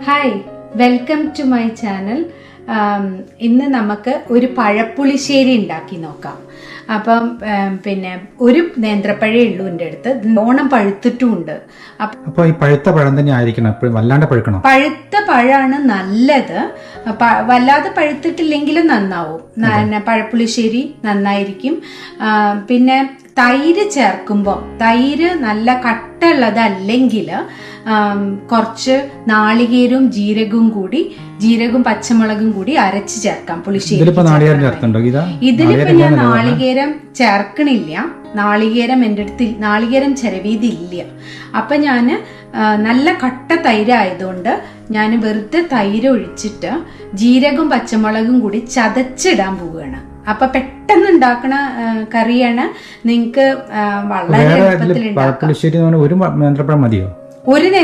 Hi, welcome to my channel. ഇന്ന് നമുക്ക് ഒരു പഴപ്പുളിശ്ശേരി ഉണ്ടാക്കി നോക്കാം. അപ്പം പിന്നെ ഒരു നേന്ത്രപ്പഴേ ഉള്ളൂ എൻ്റെ അടുത്ത്. ഓണം പഴുത്തിട്ടുമുണ്ട്. അപ്പോൾ ഈ പഴുത്ത പഴം തന്നെ ആയിരിക്കണം, എപ്പോഴും വല്ലാണ്ട് പഴുക്കണം. പഴുത്ത പഴമാണ് നല്ലത്. വല്ലാതെ പഴുത്തിട്ടില്ലെങ്കിലും നന്നാവും. പഴപ്പുളിശ്ശേരി നന്നായിരിക്കും. പിന്നെ തൈര് ചേർക്കുമ്പോൾ തൈര് നല്ല കട്ടുള്ളതല്ലെങ്കിൽ കുറച്ച് നാളികേരവും ജീരകവും പച്ചമുളകും കൂടി അരച്ച് ചേർക്കാം പുളിശ്ശേരി. ഇതിലിപ്പോ ഞാൻ നാളികേരം ചേർക്കണില്ല. നാളികേരം എൻ്റെ അടുത്ത് നാളികേരം ചിരവിയതില്ല. അപ്പൊ ഞാന് നല്ല കട്ട തൈര് ആയതുകൊണ്ട് ഞാൻ വെറുതെ തൈര് ഒഴിച്ചിട്ട് ജീരകവും പച്ചമുളകും കൂടി ചതച്ചിടാൻ പോവുകയാണ്. അപ്പൊ പെട്ടെന്ന് ഉണ്ടാക്കണ കറിയാണ്. നിങ്ങക്ക് വളരെ എളുപ്പത്തിൽ ഉണ്ടാക്കാം. ഒരു നേന്ത്രപ്പഴം മതിയോ? ഒരു